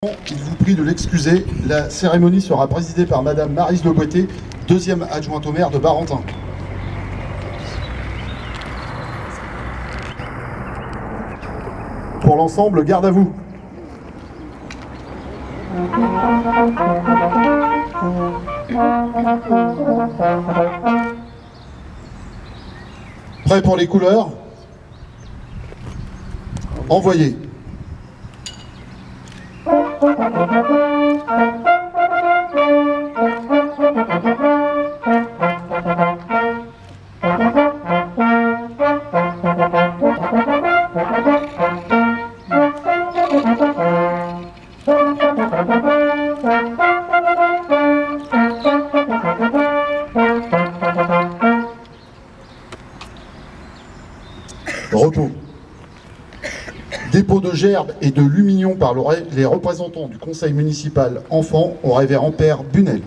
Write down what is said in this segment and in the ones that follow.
Il vous prie de l'excuser. La cérémonie sera présidée par Madame Maryse Le Boëté, deuxième adjointe au maire de Barentin. Pour l'ensemble, garde à vous. Prêt pour les couleurs? Envoyez. Repos. Dépôt de gerbes et de lumignon par les représentants du conseil municipal enfants au révérend père Bunel.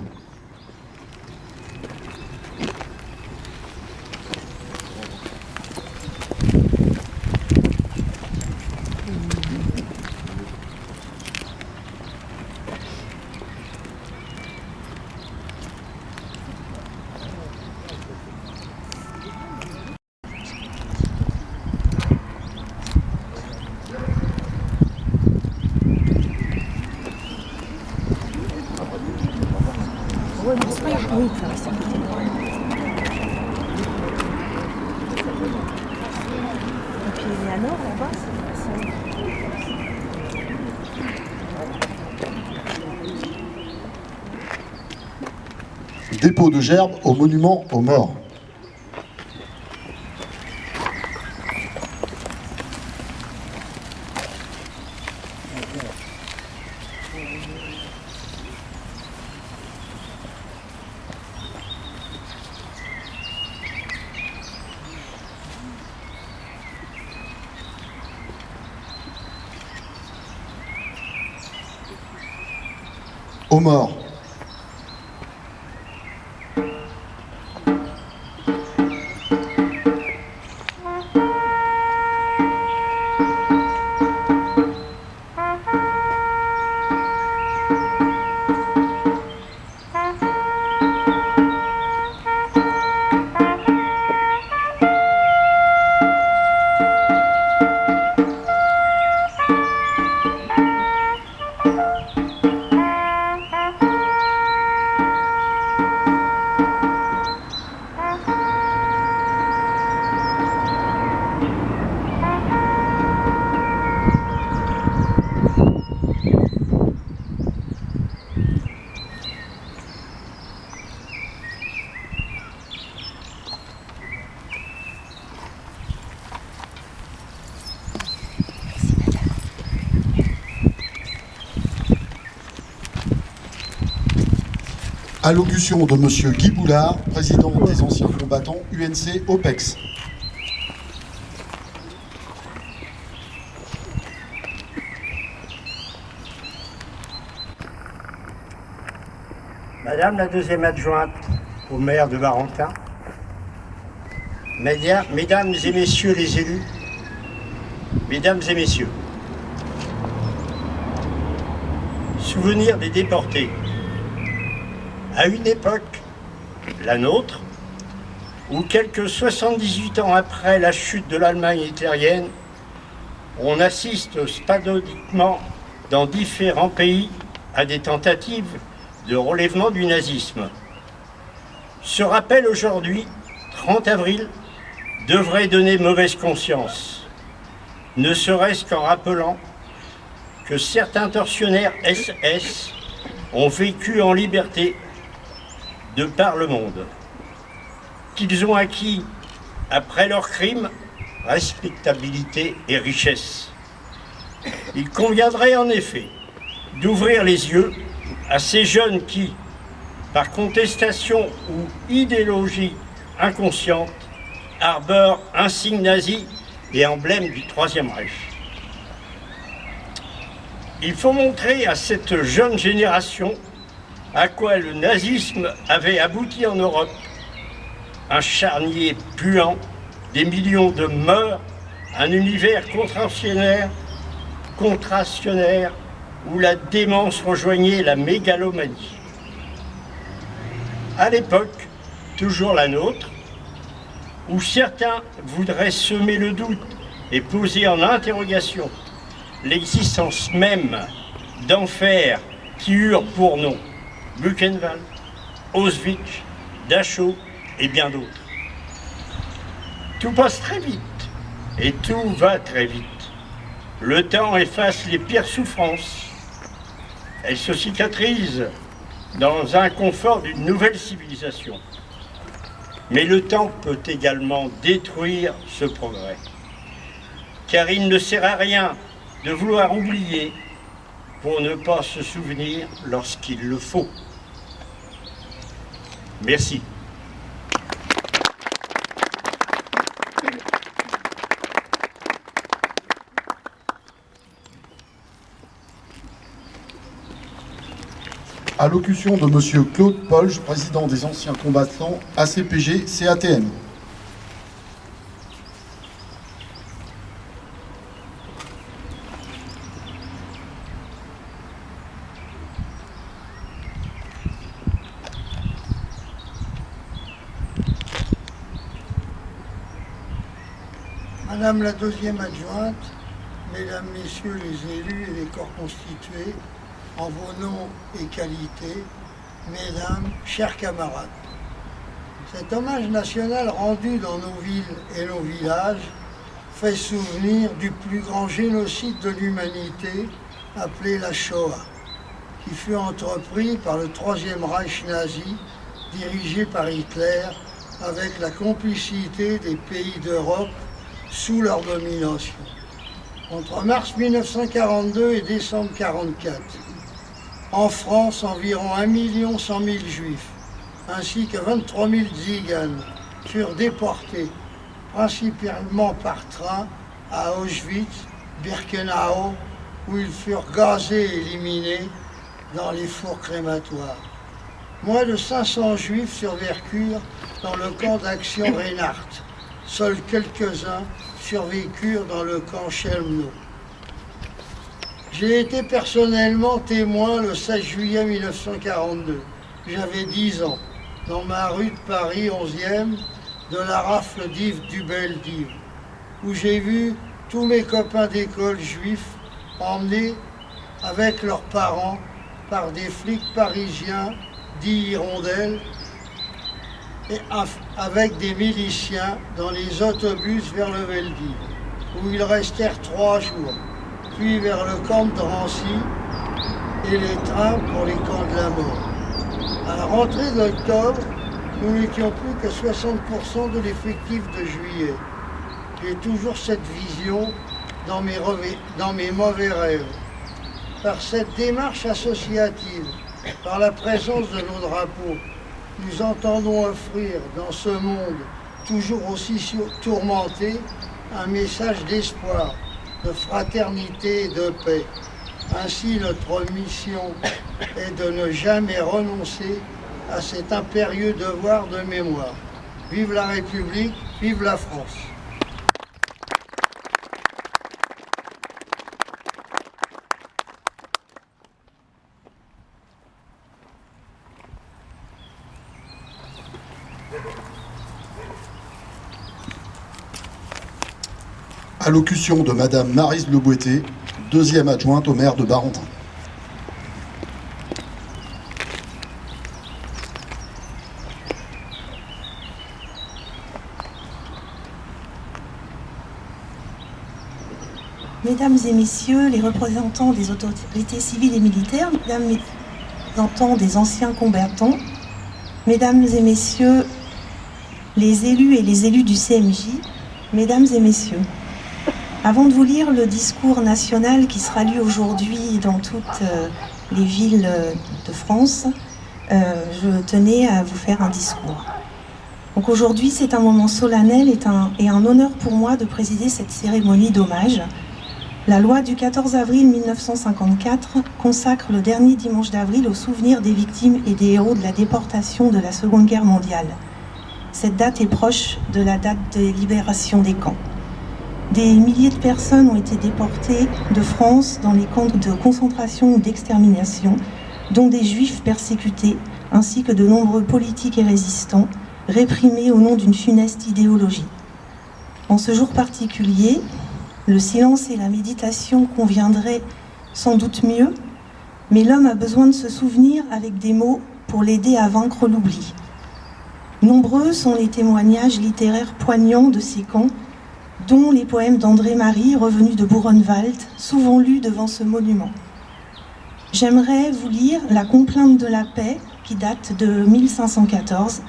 Oui, ça reste à côté de moi. Et puis Eleanor, là-bas, c'est Dépôt de gerbes au monument aux morts. Aux morts. Allocution de Monsieur Guy Boulard, président des anciens combattants UNC OPEX. Madame la deuxième adjointe au maire de Barentin, Mesdames et Messieurs les élus, Mesdames et Messieurs, souvenir des déportés. À une époque, la nôtre, où quelques 78 ans après la chute de l'Allemagne hitlérienne, on assiste spasmodiquement dans différents pays à des tentatives de relèvement du nazisme. Ce rappel aujourd'hui, 30 avril, devrait donner mauvaise conscience, ne serait-ce qu'en rappelant que certains tortionnaires SS ont vécu en liberté de par le monde, qu'ils ont acquis, après leurs crimes, respectabilité et richesse. Il conviendrait en effet d'ouvrir les yeux à ces jeunes qui, par contestation ou idéologie inconsciente, arborent insignes nazis et emblèmes du Troisième Reich. Il faut montrer à cette jeune génération à quoi le nazisme avait abouti en Europe, un charnier puant, des millions de morts, un univers contractionnaire, où la démence rejoignait la mégalomanie. À l'époque, toujours la nôtre, où certains voudraient semer le doute et poser en interrogation l'existence même d'enfers qui eurent pour nom Buchenwald, Auschwitz, Dachau et bien d'autres. Tout passe très vite et tout va très vite. Le temps efface les pires souffrances. Elles se cicatrisent dans un confort d'une nouvelle civilisation. Mais le temps peut également détruire ce progrès. Car il ne sert à rien de vouloir oublier pour ne pas se souvenir lorsqu'il le faut. Merci. Allocution de Monsieur Claude Polge, président des anciens combattants ACPG CATM. Madame la deuxième adjointe, Mesdames, Messieurs les élus et les corps constitués, en vos noms et qualités, Mesdames, chers camarades, cet hommage national rendu dans nos villes et nos villages fait souvenir du plus grand génocide de l'humanité appelé la Shoah, qui fut entrepris par le Troisième Reich nazi, dirigé par Hitler, avec la complicité des pays d'Europe sous leur domination. Entre mars 1942 et décembre 1944, en France, environ 1 100 000 juifs, ainsi que 23 000 tziganes, furent déportés, principalement par train, à Auschwitz, Birkenau, où ils furent gazés et éliminés dans les fours crématoires. Moins de 500 juifs survécurent dans le camp d'action Reinhardt. Seuls quelques-uns survécurent dans le camp Chelmno. J'ai été personnellement témoin le 16 juillet 1942. J'avais 10 ans, dans ma rue de Paris 11e, de la rafle d'Yves Dubel-Dive, où j'ai vu tous mes copains d'école juifs emmenés avec leurs parents par des flics parisiens dits hirondelles et avec des miliciens dans les autobus vers le Veldiv, où ils restèrent 3 jours, puis vers le camp de Drancy et les trains pour les camps de la mort. À la rentrée d'octobre, nous n'étions plus que 60% de l'effectif de juillet. J'ai toujours cette vision dans mes mauvais rêves. Par cette démarche associative, par la présence de nos drapeaux, nous entendons offrir dans ce monde toujours aussi tourmenté un message d'espoir, de fraternité et de paix. Ainsi, notre mission est de ne jamais renoncer à cet impérieux devoir de mémoire. Vive la République, vive la France. Allocution de Madame Maryse Le Boëté, deuxième adjointe au maire de Barentin. Mesdames et messieurs, les représentants des autorités civiles et militaires, mesdames et représentants des anciens combattants, mesdames et messieurs, les élus et les élus du CMJ, mesdames et messieurs, avant de vous lire le discours national qui sera lu aujourd'hui dans toutes les villes de France, je tenais à vous faire un discours. Donc aujourd'hui, c'est un moment solennel et un honneur pour moi de présider cette cérémonie d'hommage. La loi du 14 avril 1954 consacre le dernier dimanche d'avril au souvenir des victimes et des héros de la déportation de la Seconde Guerre mondiale. Cette date est proche de la date de libération des camps. Des milliers de personnes ont été déportées de France dans les camps de concentration ou d'extermination, dont des juifs persécutés, ainsi que de nombreux politiques et résistants, réprimés au nom d'une funeste idéologie. En ce jour particulier, le silence et la méditation conviendraient sans doute mieux, mais l'homme a besoin de se souvenir avec des mots pour l'aider à vaincre l'oubli. Nombreux sont les témoignages littéraires poignants de ces camps, dont les poèmes d'André Marie, revenu de Buchenwald, souvent lus devant ce monument. J'aimerais vous lire La complainte de la paix, qui date de 1514,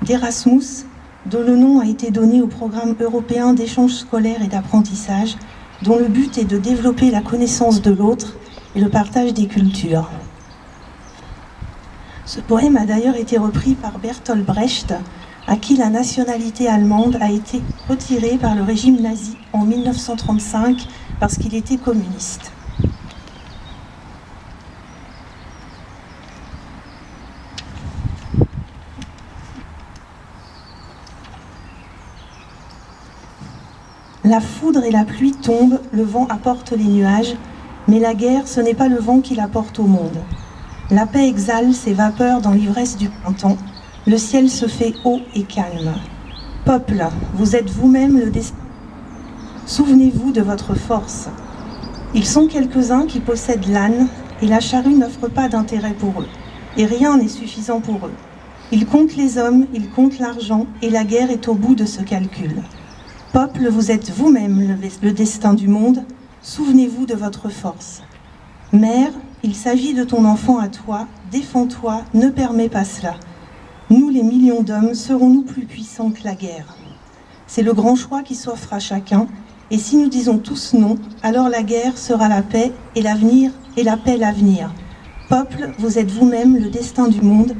d'Erasmus, dont le nom a été donné au programme européen d'échange scolaire et d'apprentissage, dont le but est de développer la connaissance de l'autre et le partage des cultures. Ce poème a d'ailleurs été repris par Bertolt Brecht, à qui la nationalité allemande a été retirée par le régime nazi en 1935 parce qu'il était communiste. La foudre et la pluie tombent, le vent apporte les nuages, mais la guerre, ce n'est pas le vent qui l'apporte au monde. La paix exhale ses vapeurs dans l'ivresse du printemps, le ciel se fait haut et calme. Peuple, vous êtes vous-même le destin. Souvenez-vous de votre force. Ils sont quelques-uns qui possèdent l'âne, et la charrue n'offre pas d'intérêt pour eux, et rien n'est suffisant pour eux. Ils comptent les hommes, ils comptent l'argent, et la guerre est au bout de ce calcul. Peuple, vous êtes vous-même le destin du monde, souvenez-vous de votre force. Mère, il s'agit de ton enfant à toi, défends-toi, ne permets pas cela. Nous, les millions d'hommes, serons-nous plus puissants que la guerre? C'est le grand choix qui s'offre à chacun, et si nous disons tous non, alors la guerre sera la paix, et l'avenir, et la paix l'avenir. Peuple, vous êtes vous-même le destin du monde,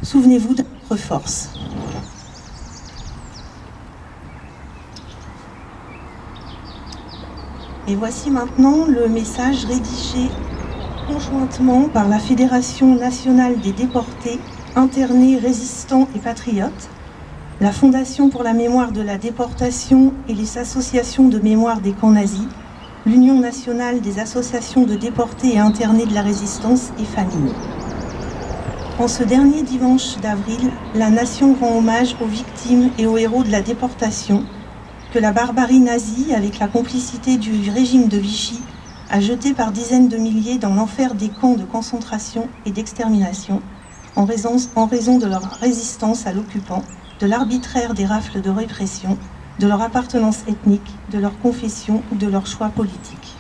souvenez-vous de votre force. Et voici maintenant le message rédigé conjointement par la Fédération nationale des déportés, internés, résistants et patriotes, la Fondation pour la mémoire de la déportation et les associations de mémoire des camps nazis, l'Union nationale des associations de déportés et internés de la résistance et familles. En ce dernier dimanche d'avril, la nation rend hommage aux victimes et aux héros de la déportation que la barbarie nazie, avec la complicité du régime de Vichy, a jeté par dizaines de milliers dans l'enfer des camps de concentration et d'extermination, en raison de leur résistance à l'occupant, de l'arbitraire des rafles de répression, de leur appartenance ethnique, de leur confession ou de leur choix politique.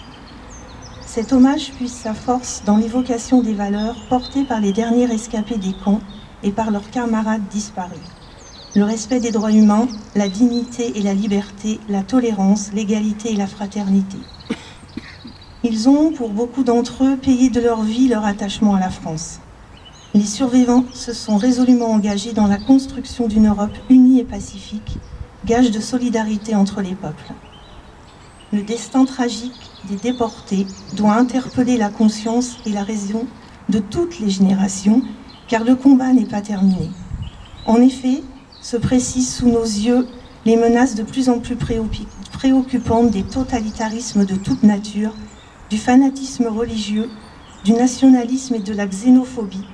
Cet hommage puise sa force dans l'évocation des valeurs portées par les derniers rescapés des camps et par leurs camarades disparus. Le respect des droits humains, la dignité et la liberté, la tolérance, l'égalité et la fraternité. Ils ont, pour beaucoup d'entre eux, payé de leur vie leur attachement à la France. Les survivants se sont résolument engagés dans la construction d'une Europe unie et pacifique, gage de solidarité entre les peuples. Le destin tragique des déportés doit interpeller la conscience et la raison de toutes les générations, car le combat n'est pas terminé. En effet, se précisent sous nos yeux les menaces de plus en plus préoccupantes des totalitarismes de toute nature, du fanatisme religieux, du nationalisme et de la xénophobie,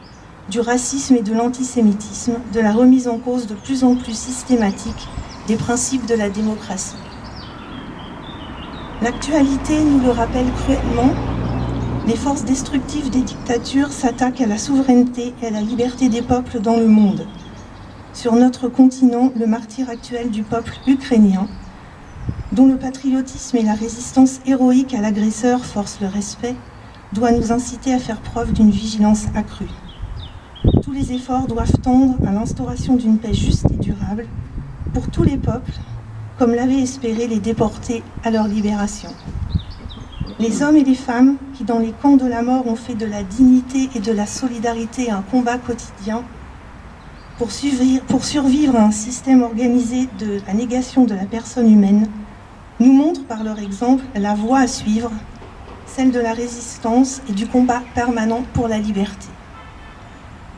du racisme et de l'antisémitisme, de la remise en cause de plus en plus systématique des principes de la démocratie. L'actualité nous le rappelle cruellement, les forces destructives des dictatures s'attaquent à la souveraineté et à la liberté des peuples dans le monde. Sur notre continent, le martyre actuel du peuple ukrainien, dont le patriotisme et la résistance héroïque à l'agresseur forcent le respect, doit nous inciter à faire preuve d'une vigilance accrue. Tous les efforts doivent tendre à l'instauration d'une paix juste et durable pour tous les peuples, comme l'avaient espéré les déportés à leur libération. Les hommes et les femmes qui, dans les camps de la mort, ont fait de la dignité et de la solidarité un combat quotidien, pour survivre à un système organisé de la négation de la personne humaine, nous montrent par leur exemple la voie à suivre, celle de la résistance et du combat permanent pour la liberté.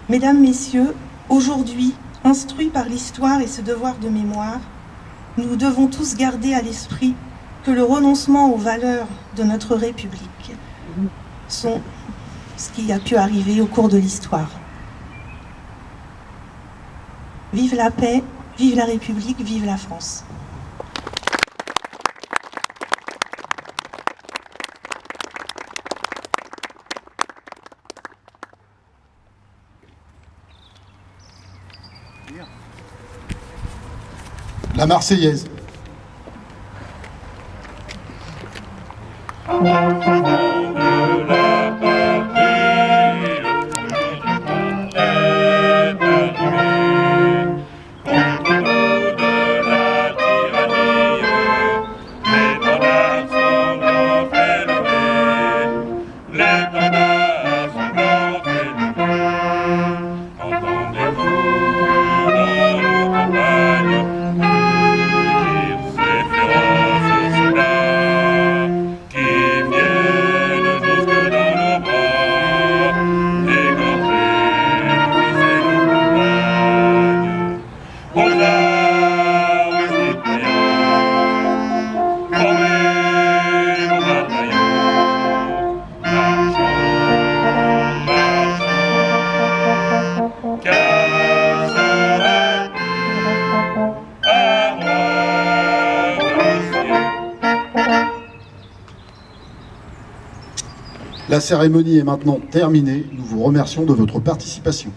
Mesdames, Messieurs, aujourd'hui, instruits par l'histoire et ce devoir de mémoire, nous devons tous garder à l'esprit que le renoncement aux valeurs de notre République sont ce qui a pu arriver au cours de l'histoire. Vive la paix, vive la République, vive la France. La Marseillaise. La cérémonie est maintenant terminée. Nous vous remercions de votre participation.